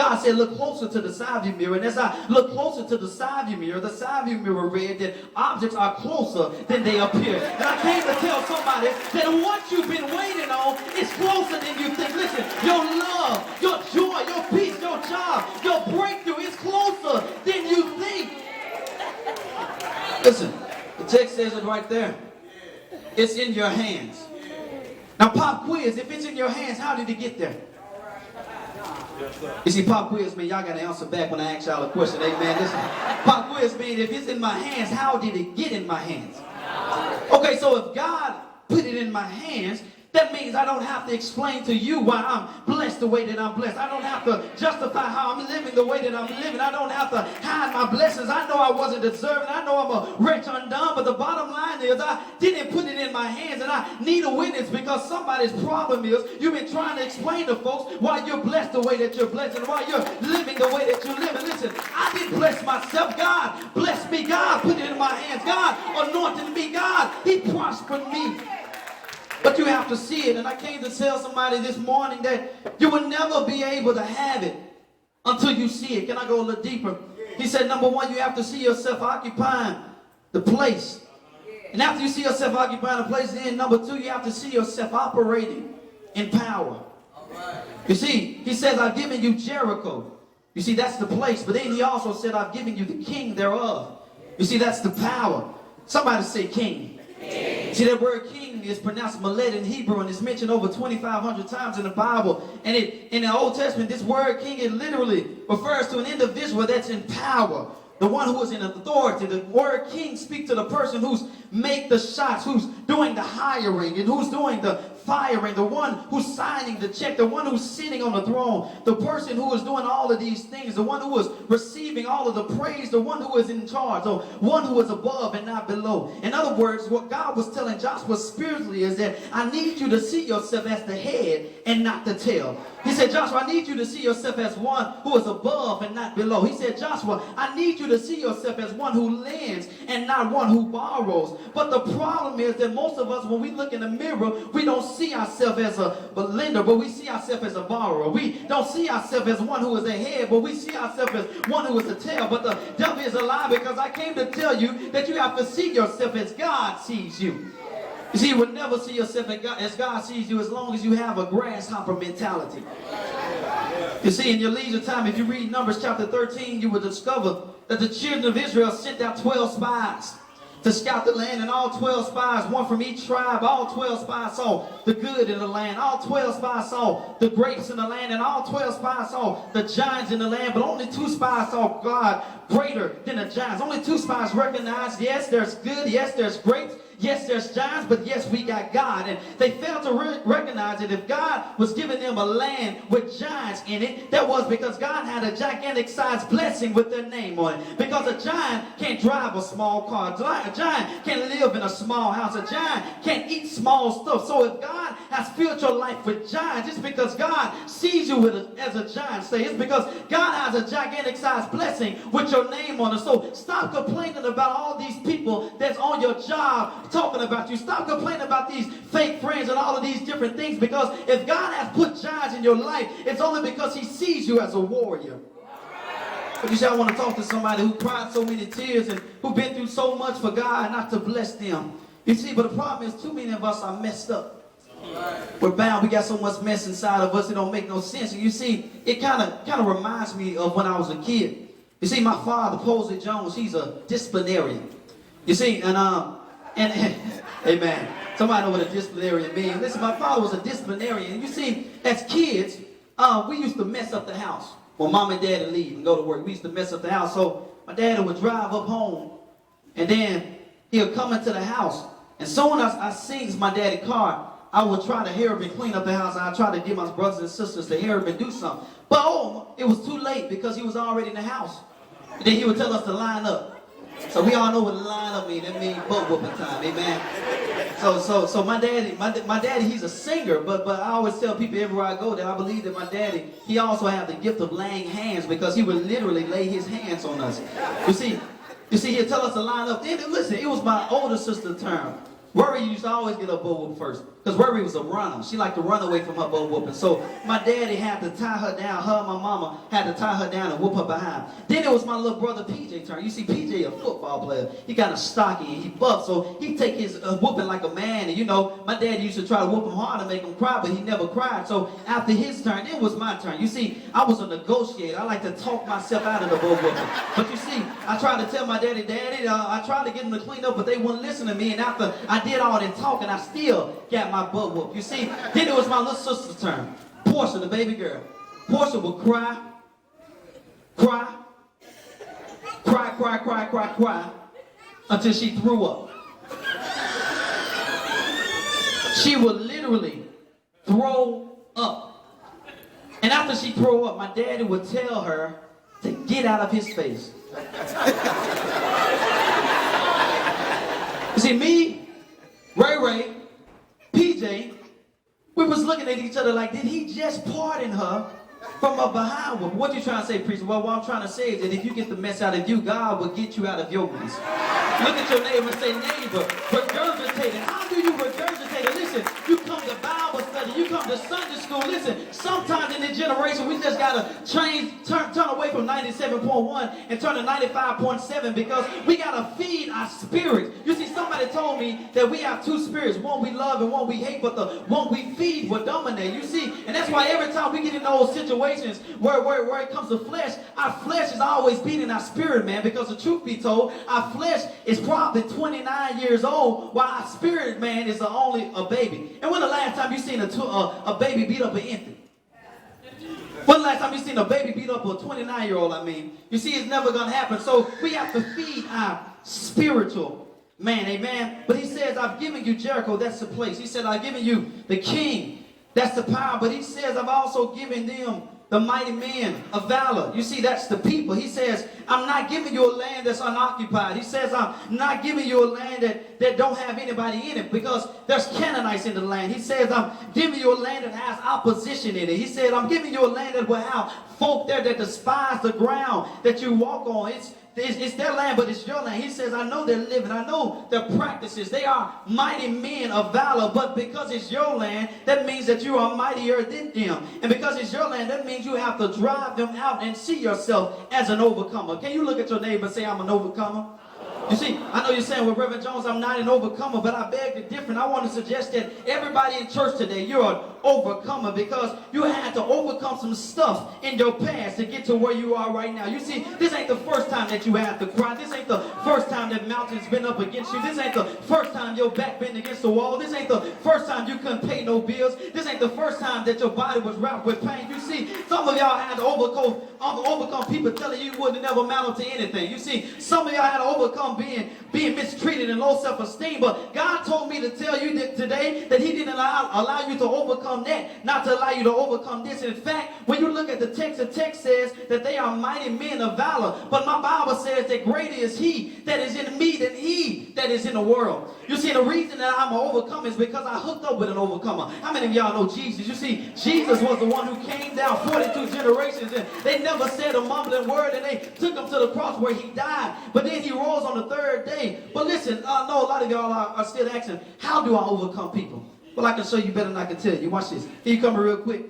God said, look closer to the side view mirror. And as I look closer to the side view mirror read that objects are closer than they appear. And I came to tell somebody that what you've been waiting on is closer than you think. Listen, your love, your joy, your peace, your job, your breakthrough is closer than you think. Listen, the text says it right there. It's in your hands. Now, pop quiz, if it's in your hands, how did it get there? You see, pop quiz mean y'all got to answer back when I ask y'all a question. Amen. Listen, pop quiz mean if it's in my hands, how did it get in my hands? Okay, so if God put it in my hands, that means I don't have to explain to you why I'm blessed the way that I'm blessed. I don't have to justify how I'm living the way that I'm living. I don't have to hide my blessings. I know I wasn't deserving. I know I'm a wretch undone. But the bottom line is I didn't put it in my hands. And I need a witness because somebody's problem is you've been trying to explain to folks why you're blessed the way that you're blessed and why you're living the way that you're living. Listen, I didn't bless myself. God blessed me. God put it in my hands. God anointed me. God, He prospered me. But you have to see it. And I came to tell somebody this morning that you will never be able to have it until you see it. Can I go a little deeper? He said, number one, you have to see yourself occupying the place. And after you see yourself occupying the place, then number two, you have to see yourself operating in power. You see, he says, I've given you Jericho. You see, that's the place. But then he also said, I've given you the king thereof. You see, that's the power. Somebody say king. See, that word king is pronounced Maled in Hebrew, and it's mentioned over 2,500 times in the Bible. And in the Old Testament, this word king, it literally refers to an individual that's in power, the one who is in authority. The word king speaks to the person who's make the shots, who's doing the hiring, and who's doing the firing, the one who's signing the check, the one who's sitting on the throne, the person who is doing all of these things, the one who is receiving all of the praise, the one who is in charge, the one who is above and not below. In other words, what God was telling Joshua spiritually is that I need you to see yourself as the head and not the tail. He said, Joshua, I need you to see yourself as one who is above and not below. He said, Joshua, I need you to see yourself as one who lends and not one who borrows. But the problem is that most of us, when we look in the mirror, we don't see ourselves as a lender, but we see ourselves as a borrower. We don't see ourselves as one who is a head, but we see ourselves as one who is a tail. But the devil is a lie, because I came to tell you that you have to see yourself as God sees you. You see, you will never see yourself as God sees you as long as you have a grasshopper mentality. You see, in your leisure time, if you read Numbers chapter 13, you will discover that the children of Israel sent out 12 spies to scout the land, and all 12 spies, one from each tribe, all 12 spies saw the good in the land. All 12 spies saw the grapes in the land, and all 12 spies saw the giants in the land, but only 2 spies saw God greater than the giants. Only 2 spies recognized, yes, there's good, yes, there's grapes, yes, there's giants, but yes, we got God. And they failed to recognize that if God was giving them a land with giants in it, that was because God had a gigantic sized blessing with their name on it. Because a giant can't drive a small car. A giant can't live in a small house. A giant can't eat small stuff. So if God has filled your life with giants, it's because God sees you as a giant. Say, it's because God has a gigantic sized blessing with your name on it. So stop complaining about all these people that's on your job talking about you. Stop complaining about these fake friends and all of these different things, because if God has put giants in your life, it's only because He sees you as a warrior. But you say, I want to talk to somebody who cried so many tears and who've been through so much for God not to bless them. You see, but the problem is too many of us are messed up. We're bound. We got so much mess inside of us, it don't make no sense. And you see, it kind of reminds me of when I was a kid. You see, my father, Posey Jones, he's a disciplinarian. You see, and amen. Somebody know what a disciplinarian means. Listen, my father was a disciplinarian. You see, as kids, we used to mess up the house. When mom and dad would leave and go to work, we used to mess up the house. So my dad would drive up home, and then he'll come into the house. And soon as I sings my daddy's car, I would try to hurry up and clean up the house. I try to get my brothers and sisters to hurry up and do something. But it was too late because he was already in the house. And then he would tell us to line up. So we all know what line up means. That means butt whooping time, amen. So my daddy, he's a singer, but I always tell people everywhere I go that I believe that my daddy, he also had the gift of laying hands, because he would literally lay his hands on us. You see, he'd tell us to line up. Then listen, it was my older sister's turn. Worry used to always get her butt whooped first. Because Worry was a runner. She liked to run away from her butt whooping. So my daddy had to tie her down. Her and my mama had to tie her down and whoop her behind. Then it was my little brother PJ turn. You see, PJ a football player. He kind of stocky and he buff. So he take his whooping like a man. And you know, my dad used to try to whoop him hard to make him cry, but he never cried. So after his turn, it was my turn. You see, I was a negotiator. I like to talk myself out of the butt whooping. But you see, I tried to tell my daddy, I tried to get him to clean up, but they wouldn't listen to me. And after I did all that talking, I still got my butt whooped. You see, then it was my little sister's turn. Portia, the baby girl. Portia would cry, until she threw up. She would literally throw up. And after she threw up, my daddy would tell her to get out of his face. You see, me, Ray, PJ, we was looking at each other like, did he just pardon her from a behind whoop? What you trying to say, preacher? Well, what I'm trying to say is that if you get the mess out of you, God will get you out of your mess. Look at your neighbor and say, neighbor, regurgitate it. How do you regurgitate it? Listen, you come to Bible study, you come to Sunday school. Listen, sometimes in this generation, we just got to turn away from 97.1 and turn to 95.7 because we got to feed our spirits. You see, somebody told me that we have two spirits, one we love and one we hate, but the one we feed will dominate. You see, and that's why every time we get in those situations where it comes to flesh, our flesh is always beating our spirit, man, because the truth be told, our flesh is probably 29 years old, while our spirit, man, is only a baby. And when the last time you seen a baby beat up an infant? When the last time you seen a baby beat up a 29-year-old, I mean? You see, it's never going to happen. So we have to feed our spiritual man, amen? But he says, I've given you Jericho, that's the place. He said, I've given you the king, that's the power. But he says, I've also given them the mighty men of valor. You see, that's the people. He says, I'm not giving you a land that's unoccupied. He says, I'm not giving you a land that don't have anybody in it because there's Canaanites in the land. He says, I'm giving you a land that has opposition in it. He said, I'm giving you a land that will have folk there that despise the ground that you walk on. It's their land, but it's your land. He says, I know they're living. I know their practices. They are mighty men of valor, but because it's your land, that means that you are mightier than them. And because it's your land, that means you have to drive them out and see yourself as an overcomer. Can you look at your neighbor and say, I'm an overcomer? You see, I know you're saying, well, Reverend Jones, I'm not an overcomer, but I beg to differ. I want to suggest that everybody in church today, you're an overcomer because you had to overcome some stuff in your past to get to where you are right now. You see, this ain't the first time that you had to cry. This ain't the first time that mountains been up against you. This ain't the first time your back been against the wall. This ain't the first time you couldn't pay no bills. This ain't the first time that your body was wrapped with pain. You see, some of y'all had to overcome people telling you wouldn't never amount to anything. You see, some of y'all had to overcome being mistreated and low self-esteem, but God told me to tell you that today that he didn't allow you to overcome that, not to allow you to overcome this. In fact, when you look at the text says that they are mighty men of valor, but my Bible says that greater is he that is in me than he that is in the world. You see, the reason that I'm an overcomer is because I hooked up with an overcomer. How many of y'all know Jesus? You see, Jesus was the one who came down 42 generations and they never said a mumbling word and they took him to the cross where he died, but then he rose on the third day. But listen, I know a lot of y'all are still asking, how do I overcome people? Well, I can show you better than I can tell you. Watch this. Can you come here real quick?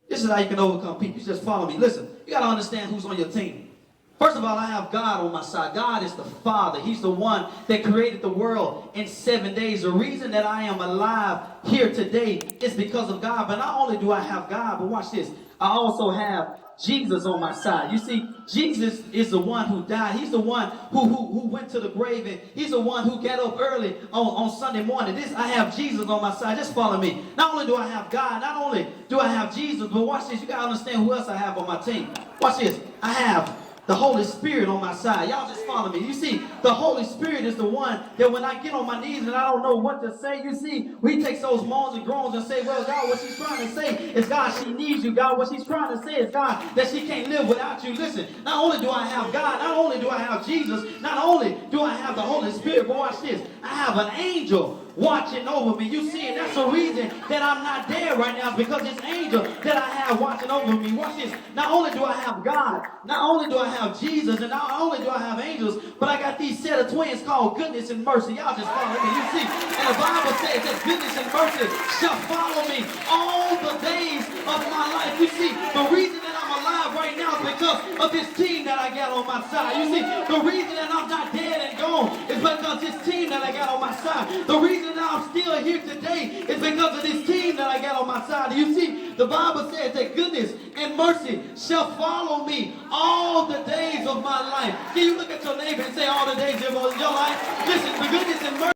This is how you can overcome people. You just follow me. Listen, you got to understand who's on your team. First of all, I have God on my side. God is the Father. He's the one that created the world in 7 days. The reason that I am alive here today is because of God. But not only do I have God, but watch this. I also have Jesus on my side. You see, Jesus is the one who died. He's the one who went to the grave, and he's the one who got up early on Sunday morning. I have Jesus on my side. Just follow me. Not only do I have God, not only do I have Jesus, but watch this. You got to understand who else I have on my team. Watch this. I have the Holy Spirit on my side. Y'all just follow me. You see, the Holy Spirit is the one that when I get on my knees and I don't know what to say, you see, he takes those moans and groans and say, well, God, what she's trying to say is, God, she needs you. God, what she's trying to say is, God, that she can't live without you. Listen, not only do I have God, not only do I have Jesus, not only do I have the Holy Spirit, but watch this. I have an angel watching over me. You see, and that's the reason that I'm not dead right now, because this angel that I have watching over me. Watch this. Not only do I have God, not only do I have Jesus, and not only do I have angels, but I got these set of twins called goodness and mercy. Y'all just follow me. You see, and the Bible says that goodness and mercy shall follow me all the days of my life. You see, the reason that I'm alive right now is because of this team that I got on my side. You see, the reason that I'm not dead and gone is because this team that I got on my side. The reason that I'm still here today is because of this team that I got on my side. You see, the Bible says that goodness and mercy shall follow me all the days of my life. Can you look at your neighbor and say all the days of your life? Listen, the goodness and mercy